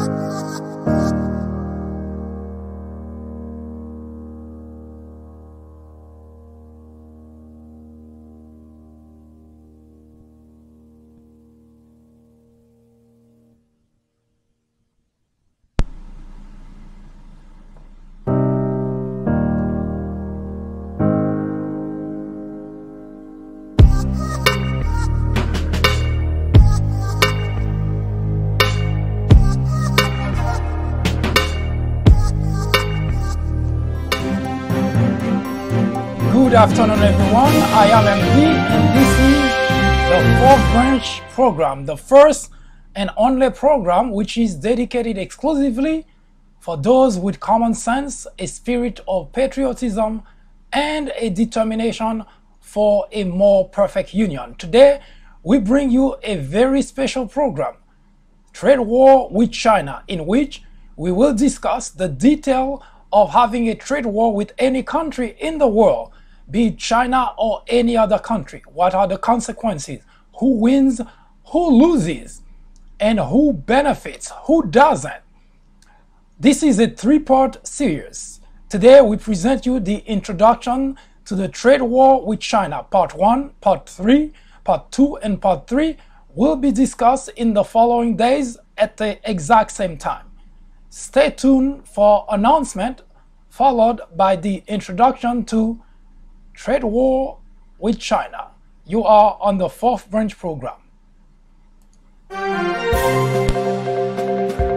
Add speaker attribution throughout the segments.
Speaker 1: Good afternoon, everyone. I am MD, and this is the Fourth Branch program, the first and only program which is dedicated exclusively for those with common sense, a spirit of patriotism, and a determination for a more perfect union. Today, we bring you a very special program, Trade War with China, in which we will discuss the detail of having a trade war with any country in the world, be it China or any other country. What are the consequences? Who wins? Who loses? And who benefits? Who doesn't? This is a three-part series. Today we present you the introduction to the trade war with China. Part 1, Part 3, Part 2, and Part 3 will be discussed in the following days at the exact same time. Stay tuned for announcement followed by the introduction to Trade War with China. You are on the Fourth Branch program.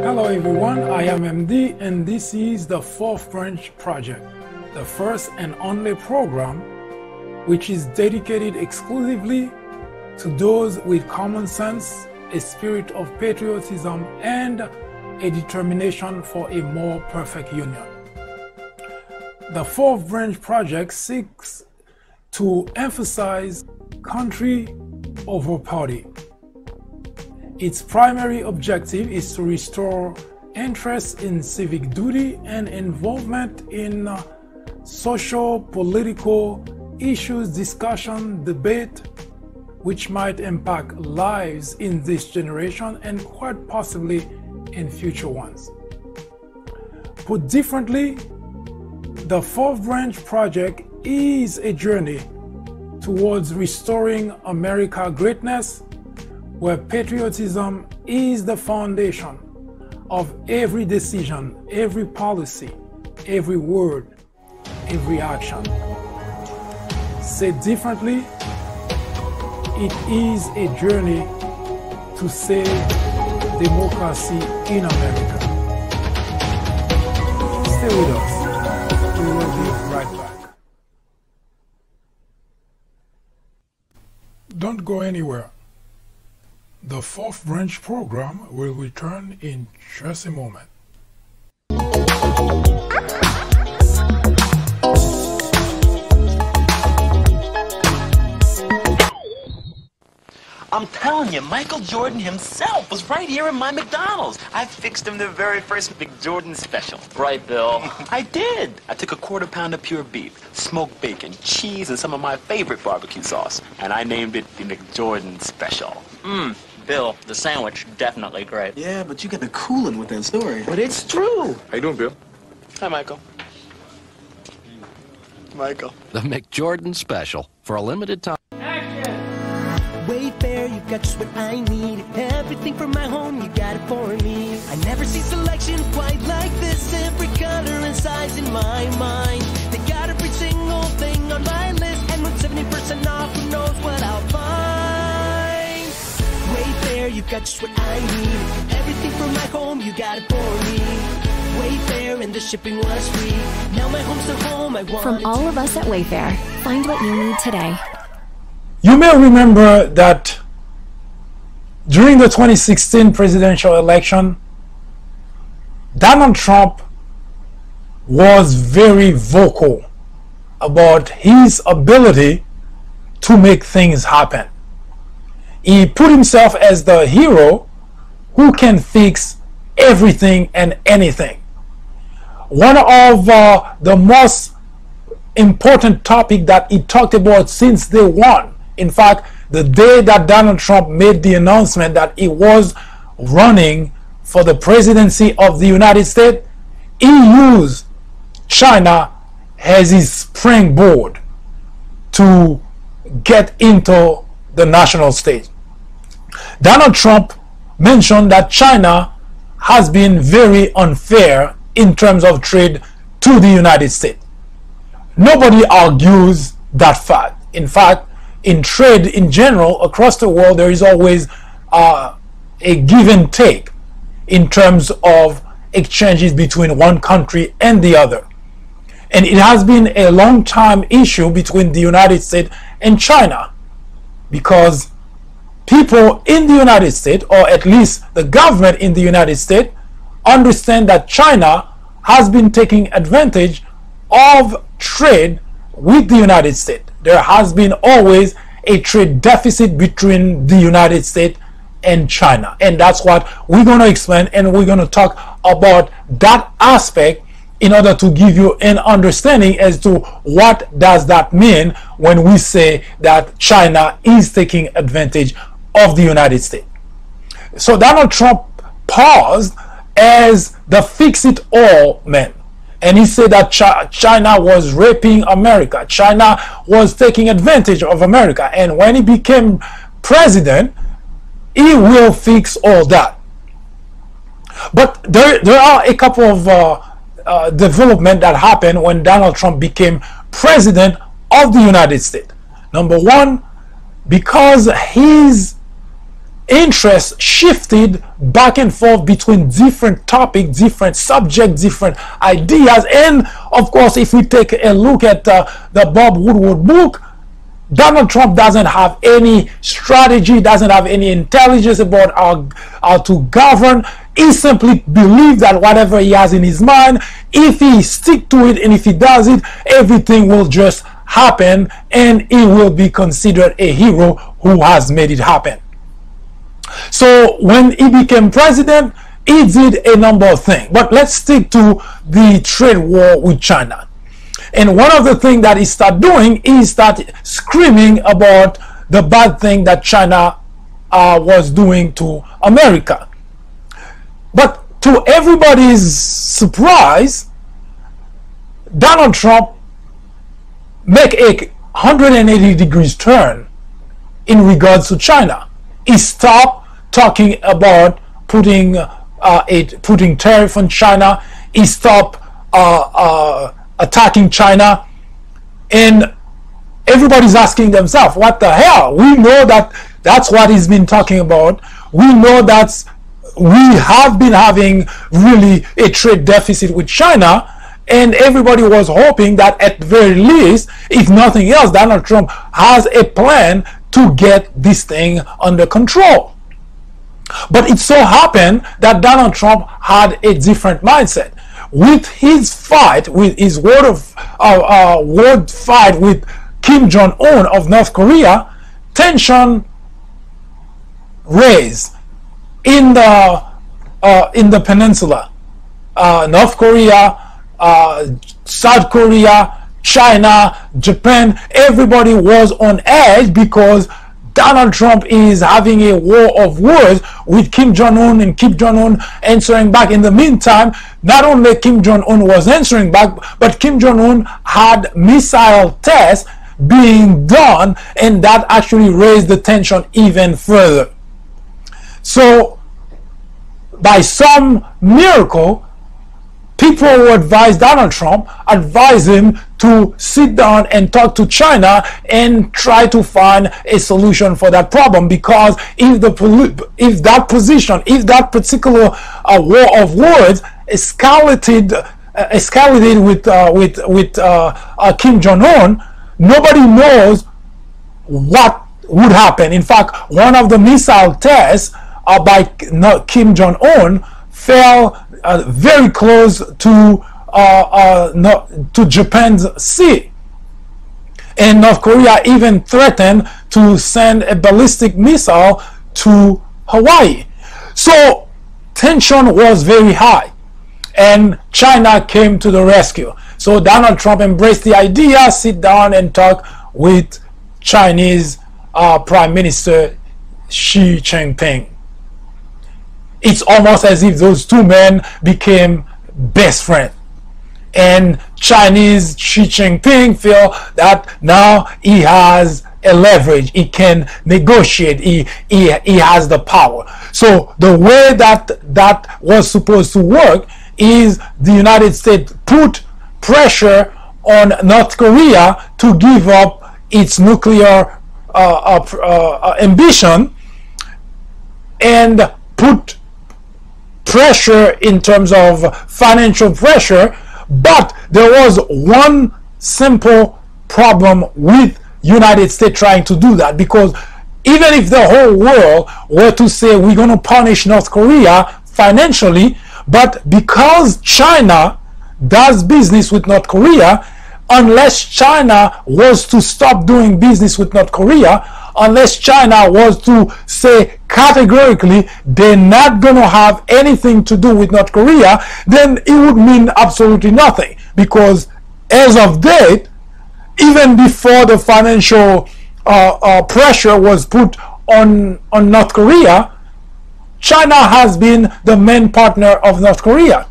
Speaker 1: Hello everyone, I am MD, and this is the Fourth Branch project, the first and only program which is dedicated exclusively to those with common sense, a spirit of patriotism, and a determination for a more perfect union. The Fourth Branch project seeks to emphasize country over party. Its primary objective is to restore interest in civic duty and involvement in social, political issues, discussion, debate, which might impact lives in this generation and quite possibly in future ones. Put differently, the Fourth Branch project is a journey towards restoring America's greatness, where patriotism is the foundation of every decision, every policy, every word, every action. Said differently, it is a journey to save democracy in America. Stay with us. We will be right back. Don't go anywhere. The Fourth Branch program will return in just a moment.
Speaker 2: I'm telling you, Michael Jordan himself was right here in my McDonald's. I fixed him the very first McJordan special. Right, Bill. I did. I took a quarter-pound of pure beef, smoked bacon, cheese, and some of my favorite barbecue sauce, and I named it the McJordan Special.
Speaker 3: Bill, the sandwich, definitely great.
Speaker 4: Yeah, but you got the cooling with that story.
Speaker 2: But it's true.
Speaker 5: How you doing, Bill?
Speaker 2: Hi, Michael. Michael.
Speaker 6: The McJordan Special for a limited time.
Speaker 7: Wayfair, you've got just what I need. Everything from my home, you got it for me. I never see selection quite like this. Every color and size in my mind. They got every single thing on my list. And with 70% off, who knows what I'll find. Wayfair, you've got just what I need. Everything from my home, you got it for me. Wayfair, and the shipping was free. Now my home's the home I want.
Speaker 8: From all of us at Wayfair, find what you need today.
Speaker 1: You may remember that during the 2016 presidential election, Donald Trump was very vocal about his ability to make things happen. He put himself as the hero who can fix everything and anything. One of the most important topic that he talked about since day one, in fact, the day that Donald Trump made the announcement that he was running for the presidency of the United States, he used China as his springboard to get into the national stage. Donald Trump mentioned that China has been very unfair in terms of trade to the United States. Nobody argues that fact. In fact, in trade in general across the world, there is always a give and take in terms of exchanges between one country and the other. And it has been a long time issue between the United States and China, because people in the United States, or at least the government in the United States, understand that China has been taking advantage of trade with the United States. There has been always a trade deficit between the United States and China, and that's what we're going to explain, and we're going to talk about that aspect in order to give you an understanding as to what does that mean when we say that China is taking advantage of the United States. So Donald Trump paused as the fix-it-all man, and he said that China was raping America. China was taking advantage of America, and when he became president, he will fix all that. But there are a couple of development that happened when Donald Trump became president of the United States. Number one, because his interest shifted back and forth between different topics, different subjects, different ideas, and of course, if we take a look at the Bob Woodward book, Donald Trump doesn't have any strategy, doesn't have any intelligence about how to govern. He simply believes that whatever he has in his mind, if he stick to it and if he does it, everything will just happen, and he will be considered a hero who has made it happen. So when he became president, he did a number of things. But let's stick to the trade war with China. And one of the things that he started doing is start screaming about the bad thing that China was doing to America. But to everybody's surprise, Donald Trump make a 180 degrees turn in regards to China. He stopped talking about putting tariff on China. He stopped attacking China, and everybody's asking themselves, what the hell? We know that that's what he's been talking about. We know that we have been having really a trade deficit with China, and everybody was hoping that at the very least, if nothing else, Donald Trump has a plan to get this thing under control. But it so happened that Donald Trump had a different mindset. With his fight, with his word fight with Kim Jong-un of North Korea, tension raised in the peninsula. North Korea, South Korea, China, Japan, everybody was on edge because Donald Trump is having a war of words with Kim Jong-un, and Kim Jong-un answering back. In the meantime, not only Kim Jong-un was answering back, but Kim Jong-un had missile tests being done, and that actually raised the tension even further. So, by some miracle, people who advised Donald Trump advised him to sit down and talk to China and try to find a solution for that problem, because if that particular war of words escalated with Kim Jong-un, nobody knows what would happen. In fact, one of the missile tests by Kim Jong-un fell very close to Japan's sea, and North Korea even threatened to send a ballistic missile to Hawaii. So tension was very high, and China came to the rescue. So Donald Trump embraced the idea, sit down and talk with Chinese Prime Minister Xi Jinping. it's almost as if those two men became best friends. And Chinese Xi Jinping feel that now he has a leverage, he can negotiate, he has the power. So the way that was supposed to work is the United States put pressure on North Korea to give up its nuclear ambition, and put pressure in terms of financial pressure. But there was one simple problem with United States trying to do that, because even if the whole world were to say we're going to punish North Korea financially, but because China does business with North Korea, unless China was to stop doing business with North Korea, unless China was to say categorically they're not going to have anything to do with North Korea, then it would mean absolutely nothing. Because as of date, even before the financial pressure was put on North Korea, China has been the main partner of North Korea.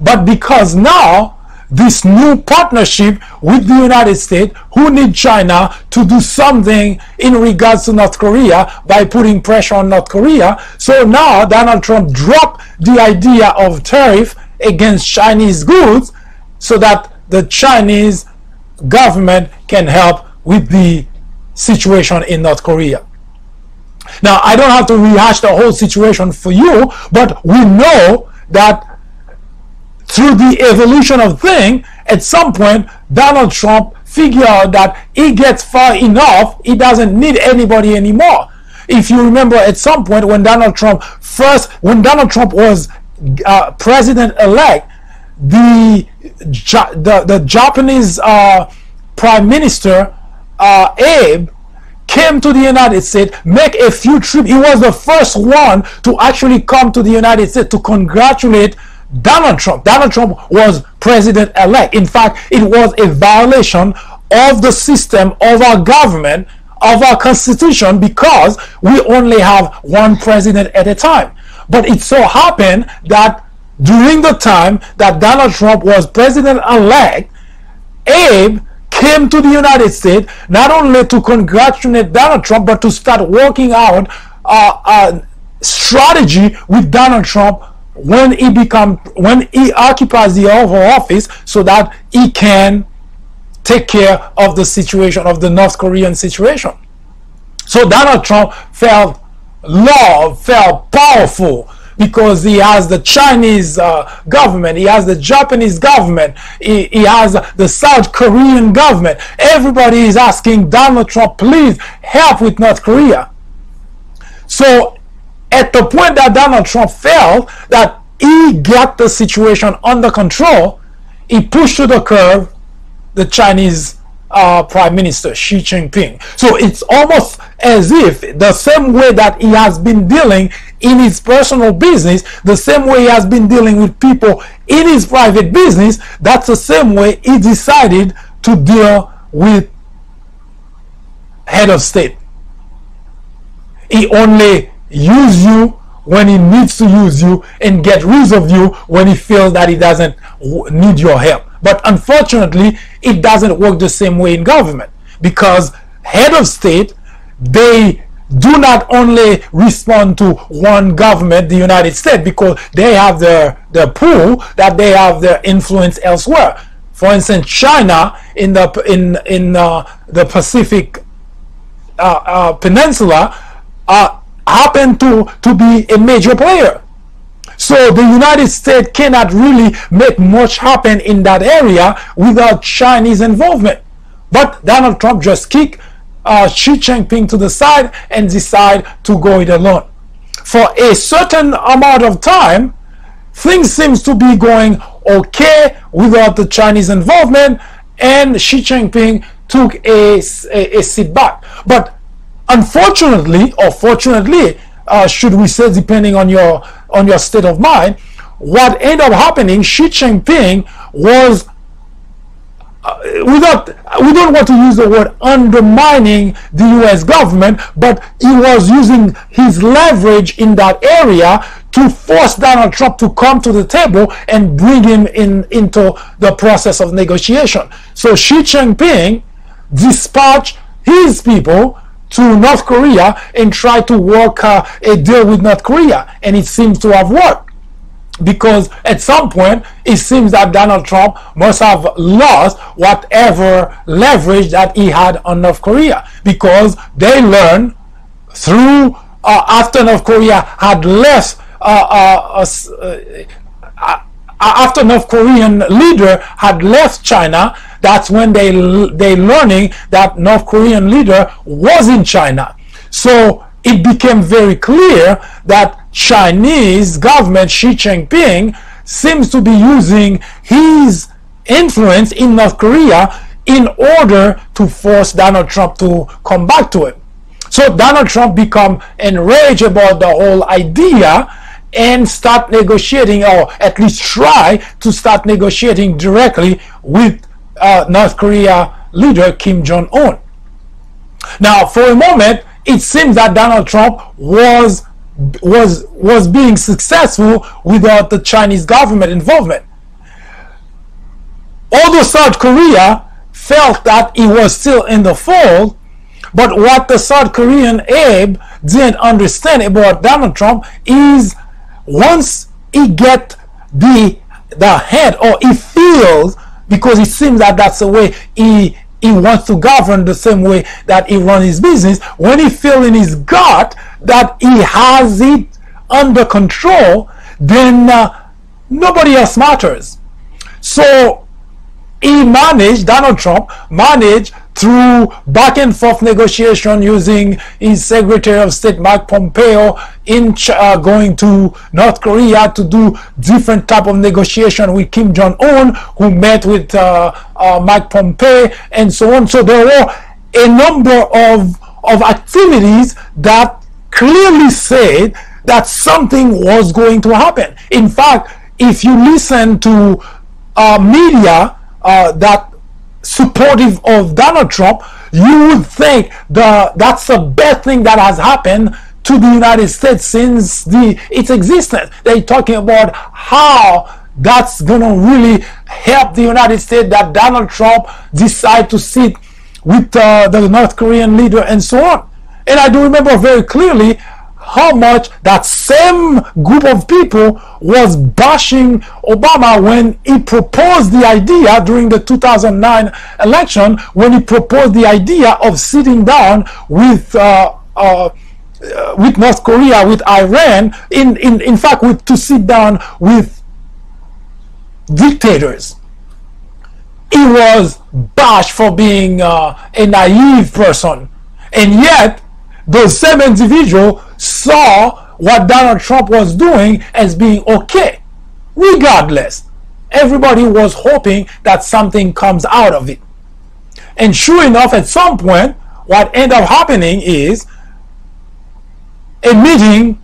Speaker 1: But because now this new partnership with the United States, who need China to do something in regards to North Korea by putting pressure on North Korea, so now Donald Trump dropped the idea of tariff against Chinese goods so that the Chinese government can help with the situation in North Korea. Now, I don't have to rehash the whole situation for you, but we know that through the evolution of things, at some point, Donald Trump figured out that he gets far enough, he doesn't need anybody anymore. If you remember, at some point, when Donald Trump was president-elect, the Japanese Prime Minister, Abe, came to the United States, make a few trips. He was the first one to actually come to the United States to congratulate Donald Trump. Donald Trump was president-elect. In fact, it was a violation of the system of our government, of our constitution, because we only have one president at a time. But it so happened that during the time that Donald Trump was president-elect, Abe came to the United States not only to congratulate Donald Trump, but to start working out a strategy with Donald Trump when he occupies the Oval Office, so that he can take care of the situation of the North Korean situation. So Donald Trump felt loved, felt powerful, because he has the Chinese government, he has the Japanese government, he has the South Korean government. Everybody is asking Donald Trump, please help with North Korea. So at the point that Donald Trump felt that he got the situation under control, he pushed to the curb the Chinese Prime Minister Xi Jinping. So it's almost as if the same way that he has been dealing in his personal business, the same way he has been dealing with people in his private business, that's the same way he decided to deal with head of state. He only uses you when he needs to use you and get rid of you when he feels that he doesn't need your help. But unfortunately, it doesn't work the same way in government, because head of state, they do not only respond to one government, the United States, because they have their pool, that they have their influence elsewhere. For instance, China in the Pacific Peninsula happen to be a major player. So the United States cannot really make much happen in that area without Chinese involvement. But Donald Trump just kicked Xi Jinping to the side and decide to go it alone. For a certain amount of time, things seems to be going okay without the Chinese involvement, and Xi Jinping took a seat back. But unfortunately, or fortunately, should we say, depending on your state of mind, what ended up happening, Xi Jinping was we don't want to use the word undermining the US government, but he was using his leverage in that area to force Donald Trump to come to the table and bring him into the process of negotiation. So Xi Jinping dispatched his people to North Korea and tried to work a deal with North Korea, and it seems to have worked, because at some point it seems that Donald Trump must have lost whatever leverage that he had on North Korea, because they learned through after North Korea had left after North Korean leader had left China, that's when they learning that North Korean leader was in China. So it became very clear that Chinese government, Xi Jinping, seems to be using his influence in North Korea in order to force Donald Trump to come back to him. So Donald Trump become enraged about the whole idea and start negotiating, or at least try to start negotiating directly with North Korea leader Kim Jong-un. Now, for a moment, it seems that Donald Trump was being successful without the Chinese government involvement. Although South Korea felt that he was still in the fold, but what the South Korean Abe didn't understand about Donald Trump is once he get the head, or he feels, because it seems that that's the way he wants to govern, the same way that he runs his business, when he feels in his gut that he has it under control, then nobody else matters. So Donald Trump managed through back and forth negotiation using his Secretary of State Mike Pompeo going to North Korea to do different type of negotiation with Kim Jong-un, who met with Mike Pompeo and so on. So there were a number of activities that clearly said that something was going to happen. In fact, if you listen to media that supportive of Donald Trump, you would think that's the best thing that has happened to the United States since its existence. They're talking about how that's gonna really help the United States, that Donald Trump decide to sit with the North Korean leader and so on. And I do remember very clearly how much that same group of people was bashing Obama when he proposed the idea during the 2009 election, when he proposed the idea of sitting down with North Korea, with Iran, in fact, to sit down with dictators. He was bashed for being a naive person, and yet those same individuals saw what Donald Trump was doing as being okay. Regardless, everybody was hoping that something comes out of it. And sure enough, at some point, what ended up happening is a meeting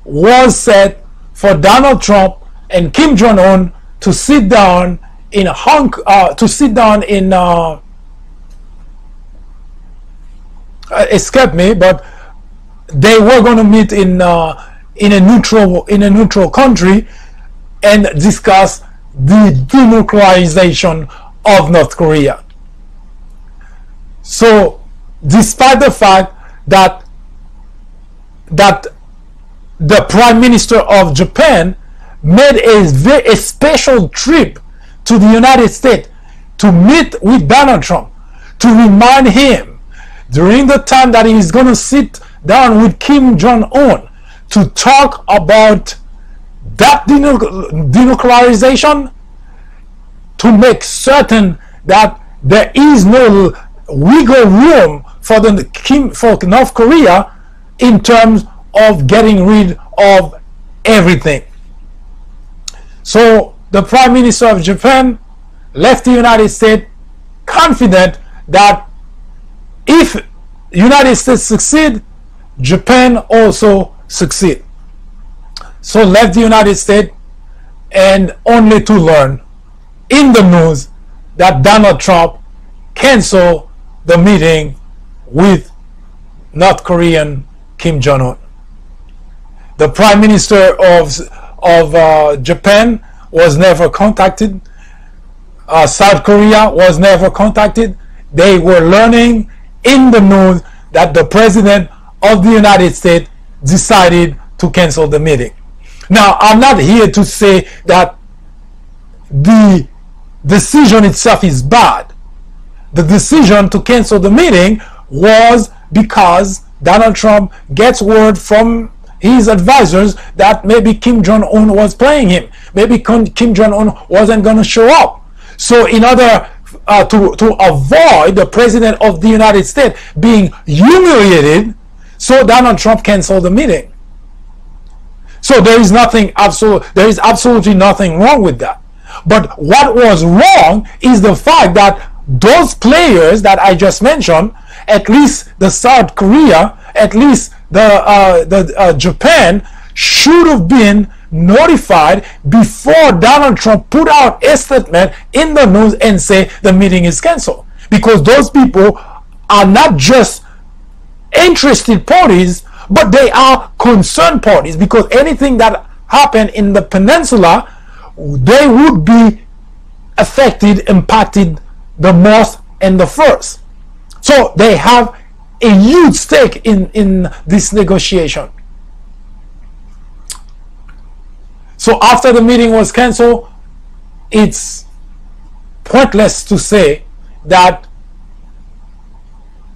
Speaker 1: was set for Donald Trump and Kim Jong-un to sit down in escape me, but they were going to meet in a neutral country and discuss the denuclearization of North Korea. So, despite the fact that the Prime Minister of Japan made a special trip to the United States to meet with Donald Trump, to remind him during the time that he is going to sit down with Kim Jong-un to talk about that denuclearization, to make certain that there is no wiggle room for North Korea in terms of getting rid of everything. So the Prime Minister of Japan left the United States confident that if the United States succeed, Japan also succeed. So left the United States, and only to learn in the news that Donald Trump canceled the meeting with North Korean Kim Jong-un. The Prime Minister of Japan was never contacted. South Korea was never contacted. They were learning in the news that the President of the United States decided to cancel the meeting. Now, I'm not here to say that the decision itself is bad. The decision to cancel the meeting was because Donald Trump gets word from his advisors that maybe Kim Jong-un was playing him. Maybe Kim Jong-un wasn't going to show up. So in order to avoid the President of the United States being humiliated, so Donald Trump canceled the meeting. So there is absolutely nothing wrong with that. But what was wrong is the fact that those players that I just mentioned, at least the South Korea, at least the Japan, should have been notified before Donald Trump put out a statement in the news and say the meeting is canceled. Because those people are not just interested parties, but they are concerned parties, because anything that happened in the peninsula, they would be affected, impacted the most and the first. So they have a huge stake in this negotiation. So after the meeting was cancelled, it's pointless to say that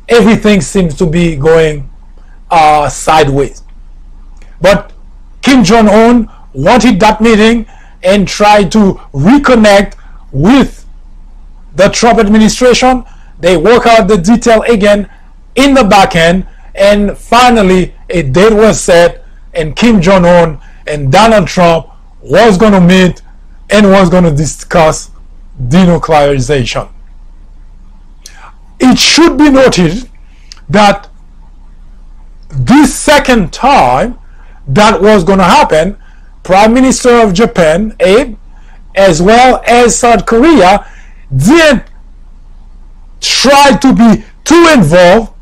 Speaker 1: everything seems to be going sideways. But Kim Jong-un wanted that meeting and tried to reconnect with the Trump administration. They work out the detail again in the back end, and finally a date was set, and Kim Jong-un and Donald Trump was going to meet and was going to discuss denuclearization. It should be noted that this second time that was going to happen, Prime Minister of Japan, Abe, as well as South Korea, didn't try to be too involved.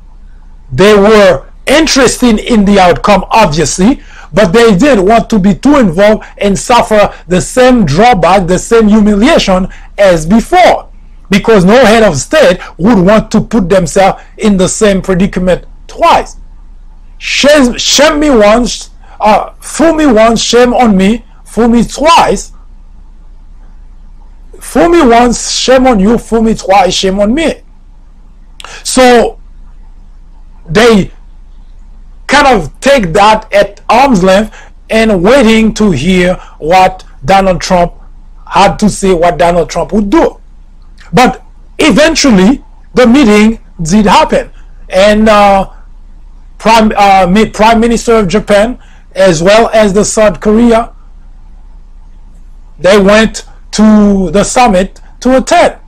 Speaker 1: They were interested in the outcome, obviously, but they didn't want to be too involved and suffer the same drawback, the same humiliation as before, because no head of state would want to put themselves in the same predicament twice. Shame me once, fool me once, shame on me, fool me twice. Fool me once, shame on you, fool me twice, shame on me. So they kind of take that at arm's length and waiting to hear what Donald Trump had to say, what Donald Trump would do. But eventually the meeting did happen, and Prime Minister of Japan as well as the South Korea, they went to the summit to attend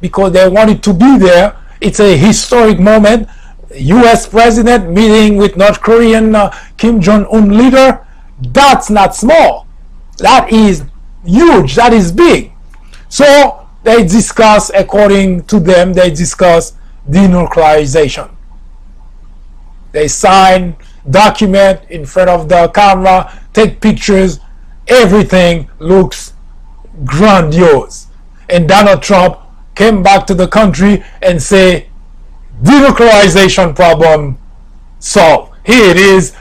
Speaker 1: because they wanted to be there. It's a historic moment. US president meeting with North Korean Kim Jong-un leader. That's not small. That is huge. That is big. So they discuss, according to them, they discuss denuclearization. They sign document in front of the camera, take pictures. Everything looks grandiose. And Donald Trump came back to the country and say, denuclearization problem solved. Here it is.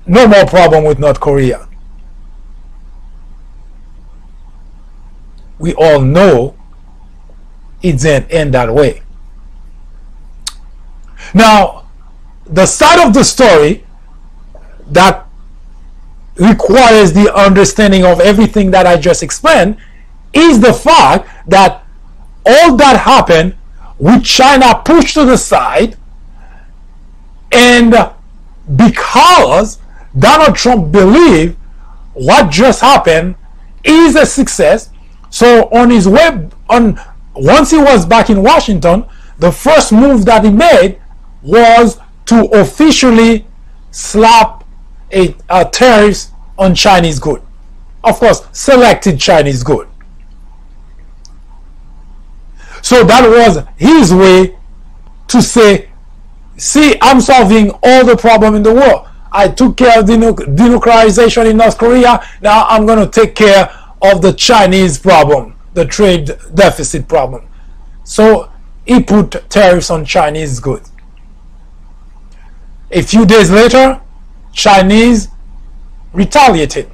Speaker 1: No more problem with North Korea. We all know it didn't end that way. Now, the side of the story that requires the understanding of everything that I just explained is the fact that all that happened with China pushed to the side, and because Donald Trump believed what just happened is a success, so on his way, once he was back in Washington, the first move that he made was to officially slap a tariffs on Chinese goods. Of course, selected Chinese goods. So that was his way to say, see, I'm solving all the problem in the world. I took care of denuclearization in North Korea. Now I'm going to take care of the Chinese problem, the trade deficit problem. So he put tariffs on Chinese goods. A few days later, Chinese retaliated.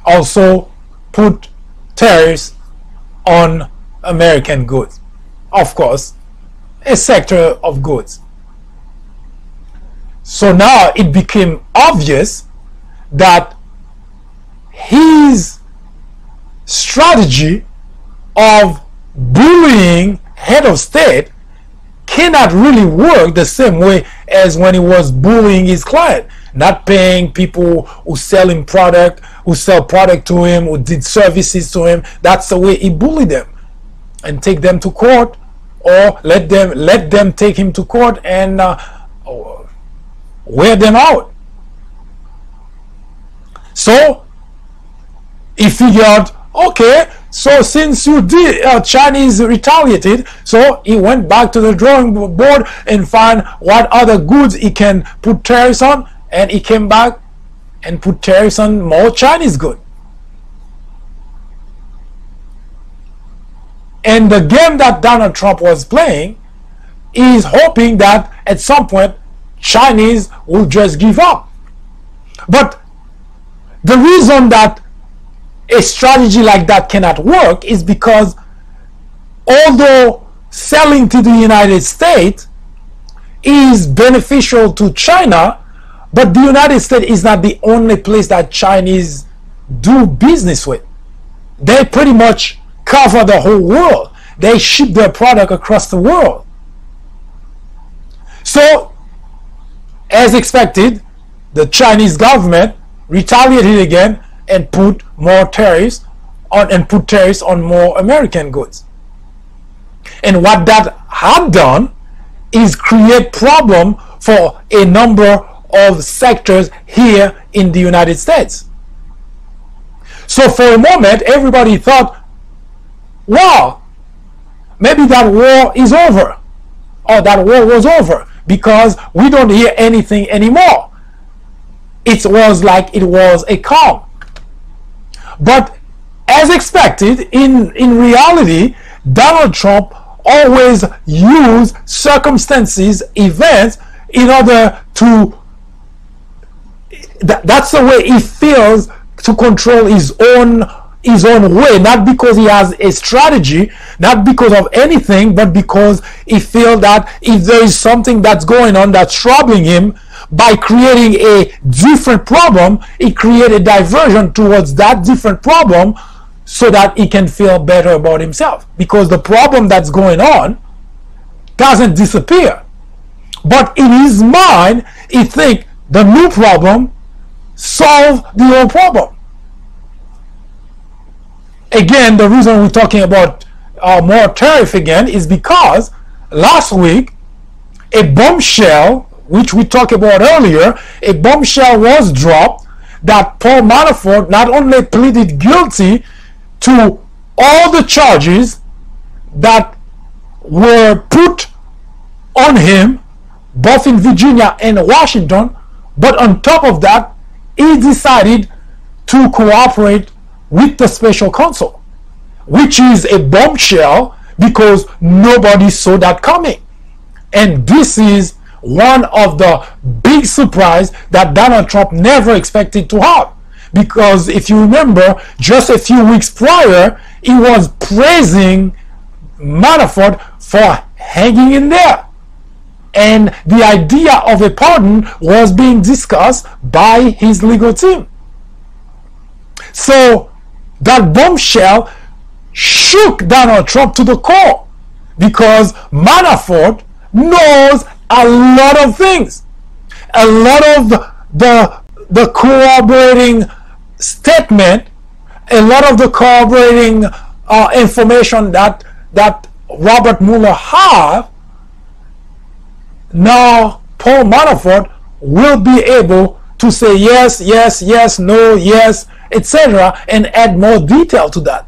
Speaker 1: Also put tariffs on American goods. Of course, a sector of goods. So now it became obvious that his strategy of bullying head of state cannot really work the same way as when he was bullying his client, not paying people who sell him product, who sell product to him, who did services to him. That's the way he bullied them, and take them to court, or let them take him to court and wear them out. So he figured, okay, so since you did, Chinese retaliated, so he went back to the drawing board and found what other goods he can put tariffs on, and he came back and put tariffs on more Chinese goods. And the game that Donald Trump was playing is hoping that at some point Chinese will just give up. But the reason that a strategy like that cannot work is because although selling to the United States is beneficial to China, but the United States is not the only place that Chinese do business with. They pretty much cover the whole world. They ship their product across the world. So, as expected, the Chinese government retaliated again and put more tariffs on more American goods. And what that had done is create problem for a number of sectors here in the United States. So for a moment, everybody thought, wow, maybe that war is over, or that war was over, because we don't hear anything anymore. It was like it was a calm. But as expected, in reality, Donald Trump always used circumstances, events, in order to, that's the way he feels, to control his own way, not because he has a strategy, not because of anything, but because he feels that if there is something that's going on that's troubling him, by creating a different problem, he creates a diversion towards that different problem so that he can feel better about himself. Because the problem that's going on doesn't disappear. But in his mind, he thinks the new problem solves the old problem. Again, the reason we're talking about more tariff again is because last week a bombshell, which we talked about earlier, a bombshell was dropped that Paul Manafort not only pleaded guilty to all the charges that were put on him both in Virginia and Washington, but on top of that he decided to cooperate with the special counsel, which is a bombshell because nobody saw that coming. And this is one of the big surprise that Donald Trump never expected to have, because if you remember, just a few weeks prior he was praising Manafort for hanging in there, and the idea of a pardon was being discussed by his legal team. So that bombshell shook Donald Trump to the core, because Manafort knows a lot of things, a lot of the corroborating statement, a lot of the corroborating information that Robert Mueller have. Now Paul Manafort will be able to say yes, yes, yes, no, yes, etc., and add more detail to that.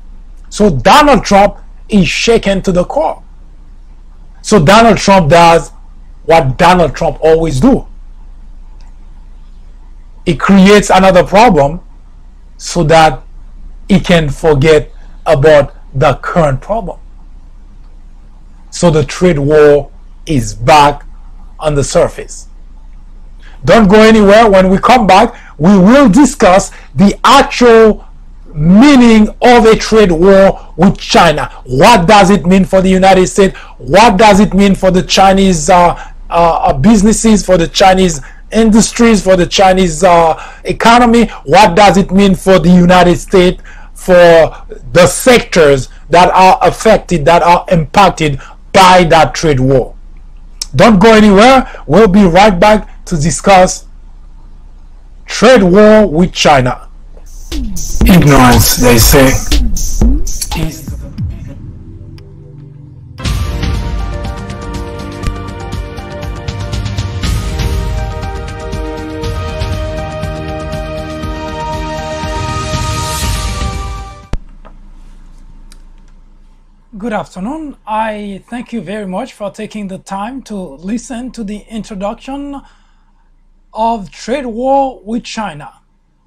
Speaker 1: So Donald Trump is shaken to the core. So Donald Trump does what Donald Trump always do. it creates another problem so that it can forget about the current problem. So the trade war is back on the surface. Don't go anywhere. When we come back, we will discuss the actual meaning of a trade war with China. What does it mean for the United States? What does it mean for the Chinese businesses, for the Chinese industries, for the Chinese economy? What does it mean for the United States, for the sectors that are affected, that are impacted by that trade war? Don't go anywhere. We'll be right back to discuss trade war with China. Ignorance, they say, is Good afternoon. I thank you very much for taking the time to listen to the introduction of trade war with China.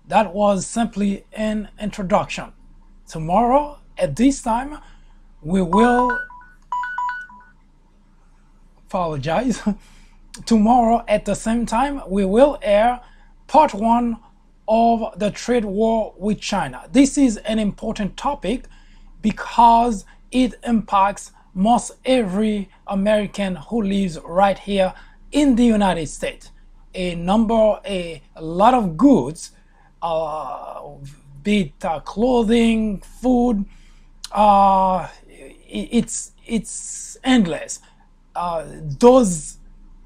Speaker 1: That was simply an introduction. Tomorrow at this time we will Tomorrow at the same time we will air part 1 of the trade war with China. This is an important topic because it impacts most every American who lives right here in the United States. A lot of goods, be it clothing, food, it's endless. Those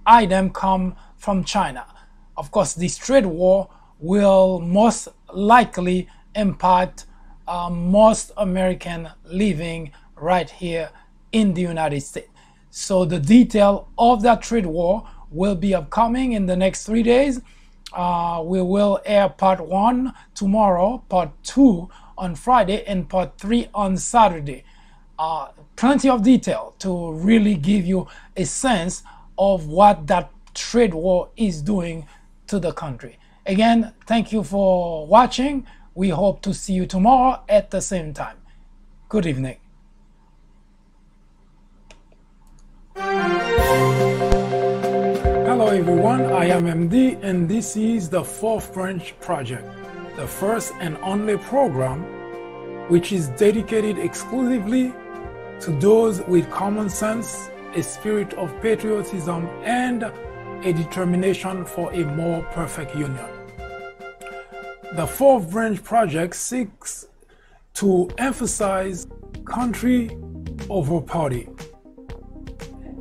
Speaker 1: items come from China. Of course, this trade war will most likely impact most American living right here in the United States. So the detail of that trade war will be upcoming in the next 3 days. We will air part 1 tomorrow, part 2 on Friday, and part 3 on Saturday. Plenty of detail to really give you a sense of what that trade war is doing to the country. Again, thank you for watching. We hope to see you tomorrow at the same time. Good evening. Hello everyone, I am MD and this is the Fourth Branch Project, the first and only program which is dedicated exclusively to those with common sense, a spirit of patriotism, and a determination for a more perfect union. The Fourth Branch Project seeks to emphasize country over party.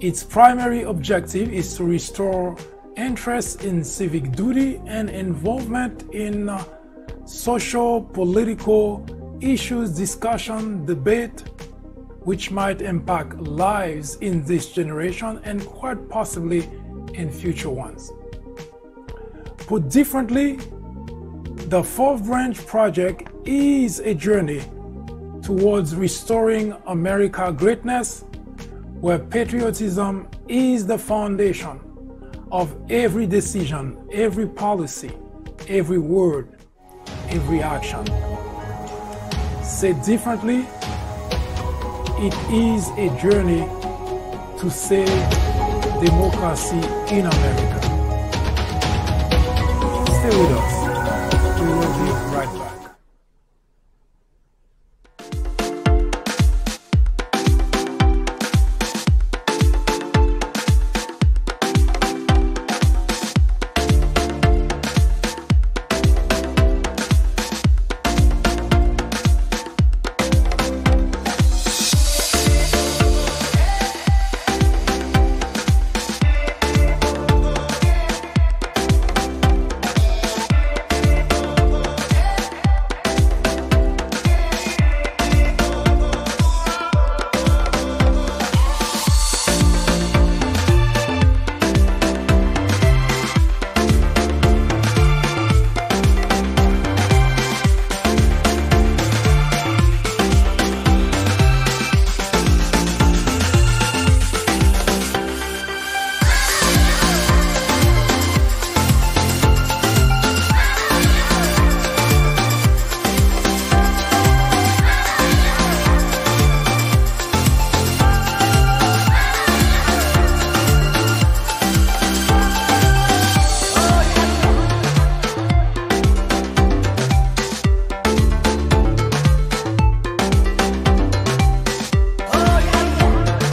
Speaker 1: Its primary objective is to restore interest in civic duty and involvement in social, political issues, discussion, debate, which might impact lives in this generation and quite possibly in future ones. Put differently, the Fourth Branch Project is a journey towards restoring America's greatness, where patriotism is the foundation of every decision, every policy, every word, every action. Said differently, it is a journey to save democracy in America. Stay with us.